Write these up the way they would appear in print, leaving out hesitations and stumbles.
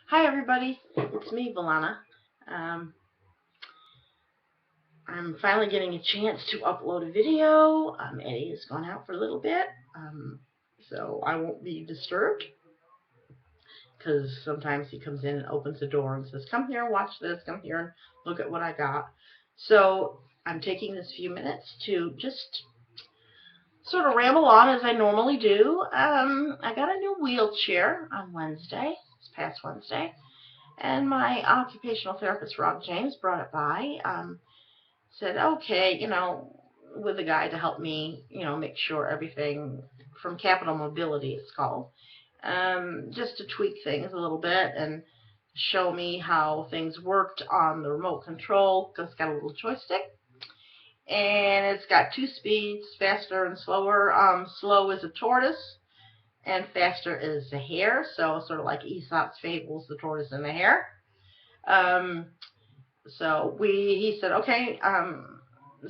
Hi everybody, it's me, Velana. Um, I'm finally getting a chance to upload a video. Eddie has gone out for a little bit, so I won't be disturbed because sometimes he comes in and opens the door and says, "Come here and watch this. Come here and look at what I got." So I'm taking this few minutes to just sort of ramble on as I normally do. I got a new wheelchair on Wednesday, this past Wednesday. And my occupational therapist, Rob James, brought it by. Said, okay, with a guy to help me, make sure everything from Capital Mobility, it's called, just to tweak things a little bit and show me how things worked on the remote control, because it's got a little joystick. And it's got two speeds, faster and slower. Slow is a tortoise, and faster is the hare. So sort of like Aesop's fables, the tortoise and the hare. Um, so he said, okay.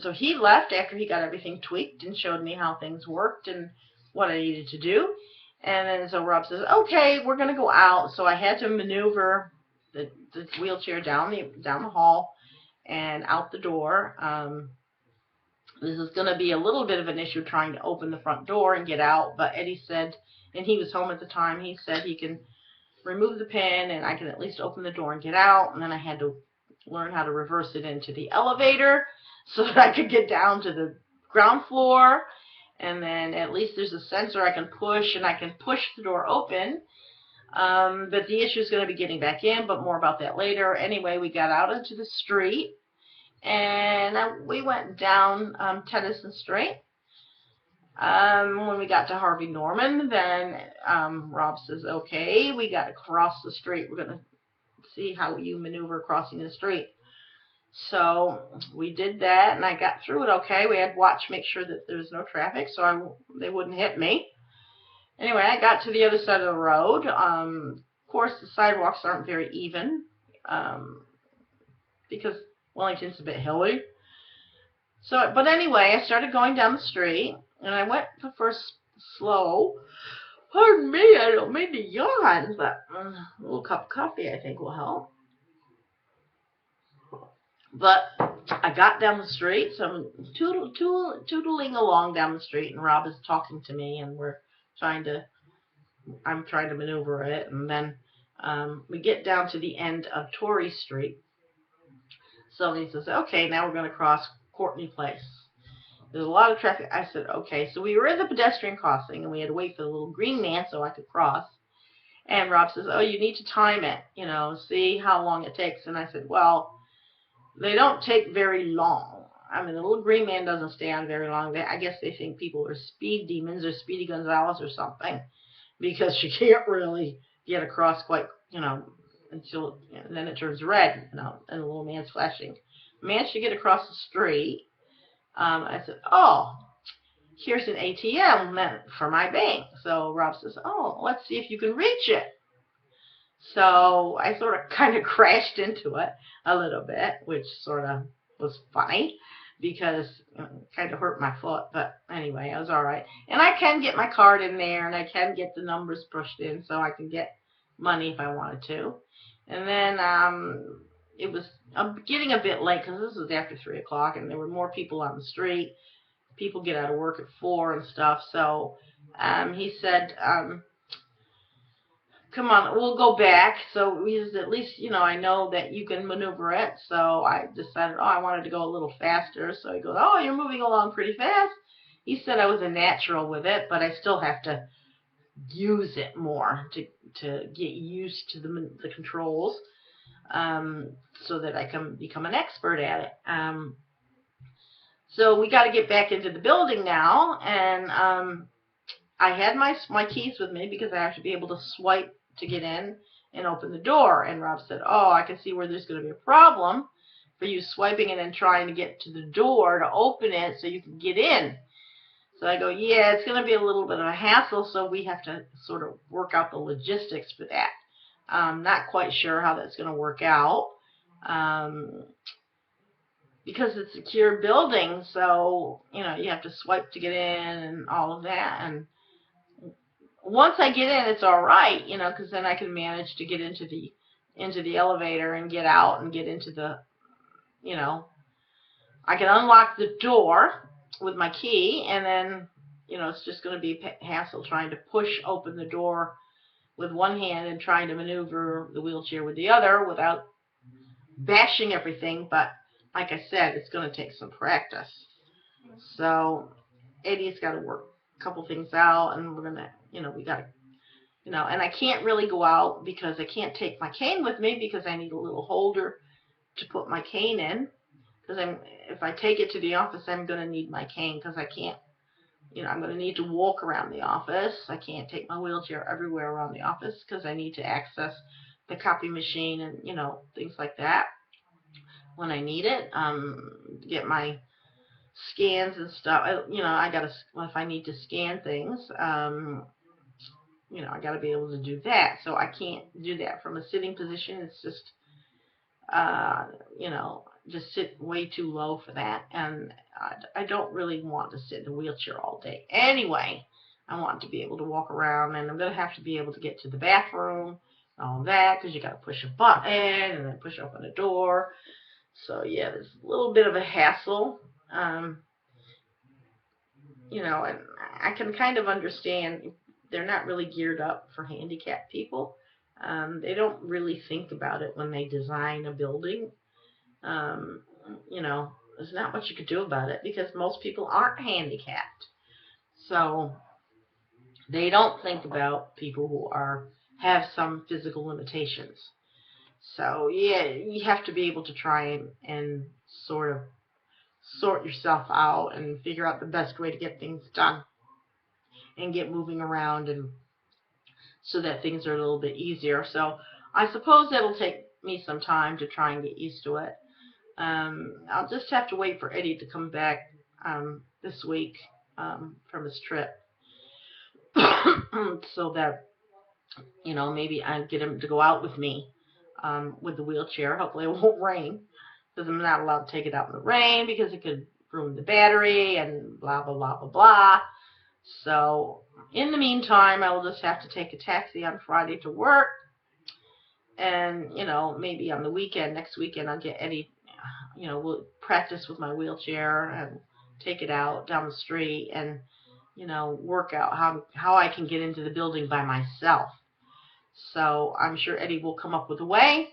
So he left after he got everything tweaked and showed me how things worked and what I needed to do. And then so Rob says, okay, we're going to go out. So I had to maneuver the wheelchair down the hall and out the door. This is going to be a little bit of an issue trying to open the front door and get out. But Eddie said, and he was home at the time, he said he can remove the pin and I can at least open the door and get out. And then I had to learn how to reverse it into the elevator so that I could get down to the ground floor. And then at least there's a sensor I can push, and I can push the door open. But the issue is going to be getting back in, but more about that later. Anyway, we got out into the street, and we went down Tennyson Street. When we got to Harvey Norman, then Rob says, okay, we got to cross the street. We're going to see how you maneuver crossing the street. So we did that, and I got through it okay. We had to watch, make sure that there was no traffic, so they wouldn't hit me. Anyway, I got to the other side of the road. Of course, the sidewalks aren't very even because Wellington's a bit hilly. So, but anyway, I started going down the street, and I went first slow. Pardon me, I don't mean to yawn, but a little cup of coffee I think will help. But I got down the street, so I'm tootling along down the street, and Rob is talking to me, and I'm trying to maneuver it, and then we get down to the end of Torrey Street. So he says, okay, now we're going to cross Courtney Place. There's a lot of traffic. I said, okay. So we were at the pedestrian crossing, and we had to wait for the little green man so I could cross. And Rob says, oh, you need to time it, see how long it takes. And I said, well, they don't take very long. I mean, the little green man doesn't stay on very long. I guess they think people are speed demons or Speedy Gonzales or something, because you can't really get across quite, until and then it turns red, and the little man's flashing. Managed to get across the street. I said, oh, here's an ATM for my bank. So Rob says, oh, let's see if you can reach it. So I sort of kind of crashed into it a little bit, which sort of was funny because it kind of hurt my foot. But anyway, it was all right. And I can get my card in there, and I can get the numbers pushed in so I can get money if I wanted to. And then it was getting a bit late because this was after 3 o'clock, and there were more people on the street. People get out of work at 4 and stuff. So he said, come on, we'll go back. So at least, I know that you can maneuver it. So I decided, I wanted to go a little faster. So he goes, oh, you're moving along pretty fast. He said I was a natural with it, but I still have to use it more to get used to the controls, so that I can become an expert at it. So we got to get back into the building now, and I had my keys with me because I have to be able to swipe to get in and open the door. And Rob said, oh, I can see where there's going to be a problem for you swiping and then trying to get to the door to open it so you can get in. So I go, yeah, it's going to be a little bit of a hassle, so we have to sort of work out the logistics for that. I'm not quite sure how that's going to work out because it's a secure building, so, you have to swipe to get in and all of that. And once I get in, it's all right, because then I can manage to get into the into the elevator and get out and get into the, I can unlock the door with my key, and then, it's just going to be a hassle trying to push open the door with one hand and trying to maneuver the wheelchair with the other without bashing everything. But like I said, it's going to take some practice. So Eddie's got to work a couple things out, and we're going to, we got to, and I can't really go out because I can't take my cane with me because I need a little holder to put my cane in. Because if I take it to the office, I'm going to need my cane because I can't, I'm going to need to walk around the office. I can't take my wheelchair everywhere around the office because I need to access the copy machine and, things like that when I need it. Get my scans and stuff. I got to, if I need to scan things, I got to be able to do that. So I can't do that from a sitting position. It's just, just sit way too low for that, and I don't really want to sit in a wheelchair all day. Anyway, I want to be able to walk around, and I'm going to have to be able to get to the bathroom, all that, because you got to push a button and then push open a door. So yeah, there's a little bit of a hassle, and I can kind of understand they're not really geared up for handicapped people. They don't really think about it when they design a building. There's not much you could do about it because most people aren't handicapped. So they don't think about people who have some physical limitations. So yeah, you have to be able to try and sort of sort yourself out and figure out the best way to get things done and get moving around, and so that things are a little bit easier. So I suppose it'll take me some time to try and get used to it. I'll just have to wait for Eddie to come back this week from his trip so that, maybe I get him to go out with me with the wheelchair. Hopefully it won't rain because I'm not allowed to take it out in the rain because it could ruin the battery and blah, blah, blah, blah, blah. So in the meantime, I will just have to take a taxi on Friday to work. And, maybe on the weekend, next weekend, I'll get Eddie, we'll practice with my wheelchair and take it out down the street and, work out how I can get into the building by myself. So I'm sure Eddie will come up with a way.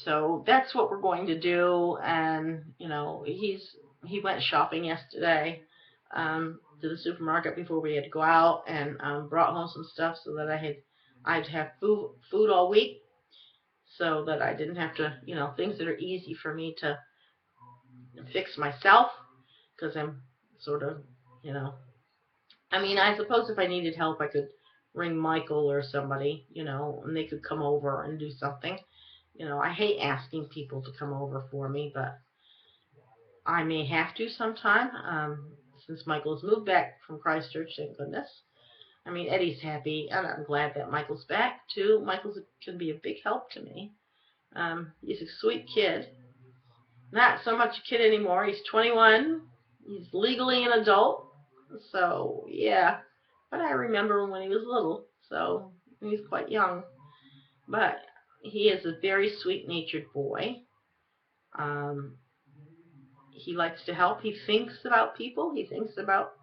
So that's what we're going to do. And, he went shopping yesterday to the supermarket before we had to go out, and brought home some stuff so that I'd have food all week, so that I didn't have to, things that are easy for me to fix myself, because I'm sort of, I suppose if I needed help, I could ring Michael or somebody, and they could come over and do something. I hate asking people to come over for me, but I may have to sometime, since Michael's moved back from Christchurch, thank goodness. Eddie's happy, and I'm glad that Michael's back, too. Michael can be a big help to me. He's a sweet kid. Not so much a kid anymore. He's 21. He's legally an adult. So, yeah. But I remember him when he was little, so he's quite young. But he is a very sweet-natured boy. He likes to help. He thinks about people. He thinks about,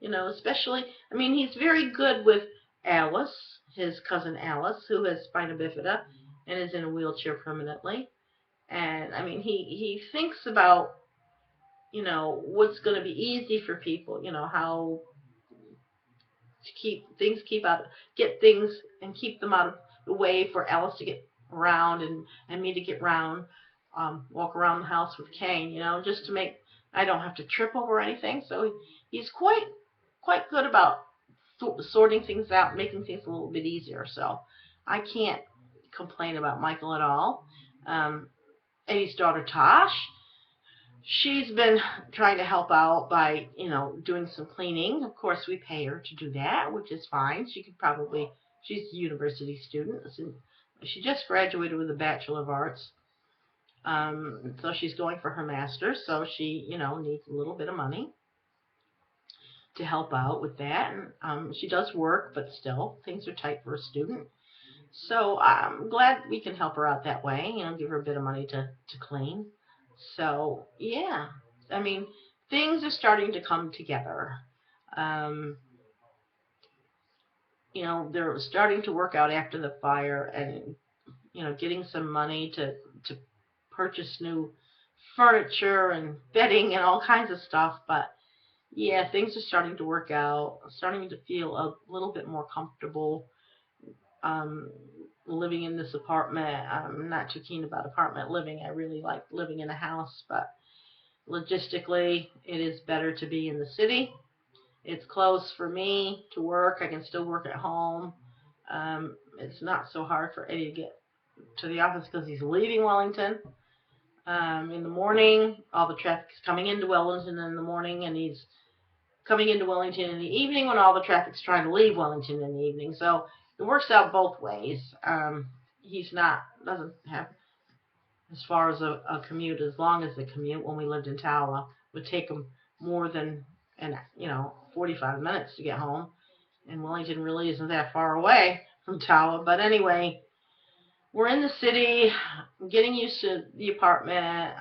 especially, he's very good with Alice, his cousin Alice, who has spina bifida and is in a wheelchair permanently. And, he thinks about, what's going to be easy for people, how to get things and keep them out of the way for Alice to get around and me to get around, walk around the house with cane, just to make, I don't have to trip over anything. So he's quite good about sorting things out, making things a little bit easier. So I can't complain about Michael at all. Eddie's daughter Tosh, she's been trying to help out by, doing some cleaning. Of course, we pay her to do that, which is fine. She's a university student. She just graduated with a Bachelor of Arts. So she's going for her master's. So she, needs a little bit of money to help out with that. And she does work, but still, things are tight for a student. So I'm glad we can help her out that way, give her a bit of money to clean. So yeah, I mean, things are starting to come together. Um, they're starting to work out after the fire, and getting some money to purchase new furniture and bedding and all kinds of stuff. But yeah, things are starting to work out. I'm starting to feel a little bit more comfortable um, living in this apartment. I'm not too keen about apartment living. I really like living in a house, but logistically, it is better to be in the city. It's close for me to work. I can still work at home. It's not so hard for Eddie to get to the office because he's leaving Wellington in the morning. All the traffic is coming into Wellington in the morning, and he's coming into Wellington in the evening when all the traffic's trying to leave Wellington in the evening. So it works out both ways. He's doesn't have as far as a commute, as long as the commute when we lived in Tala would take him more than 45 minutes to get home. And Wellington really isn't that far away from Tala. But anyway, we're in the city. I'm getting used to the apartment.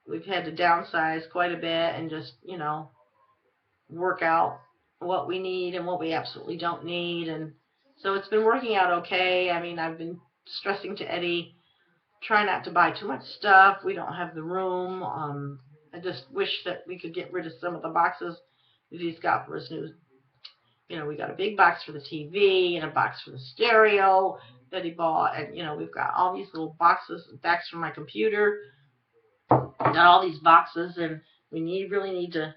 We've had to downsize quite a bit and just, work out what we need and what we absolutely don't need. And so it's been working out okay. I mean, I've been stressing to Eddie, try not to buy too much stuff. We don't have the room. I just wish that we could get rid of some of the boxes that he's got for his new. We got a big box for the TV and a box for the stereo that he bought. And, we've got all these little boxes, backs for my computer. Got all these boxes, and we really need to,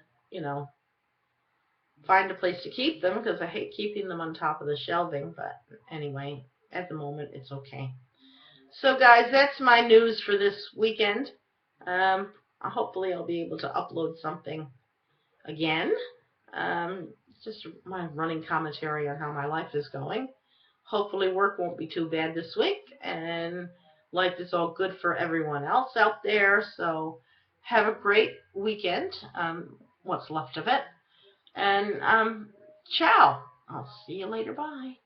find a place to keep them because I hate keeping them on top of the shelving. But anyway, at the moment, it's okay. So, guys, that's my news for this weekend. Hopefully, I'll be able to upload something again. It's just my running commentary on how my life is going. Hopefully, work won't be too bad this week, and life is all good for everyone else out there. So, have a great weekend. What's left of it. And ciao. I'll see you later. Bye.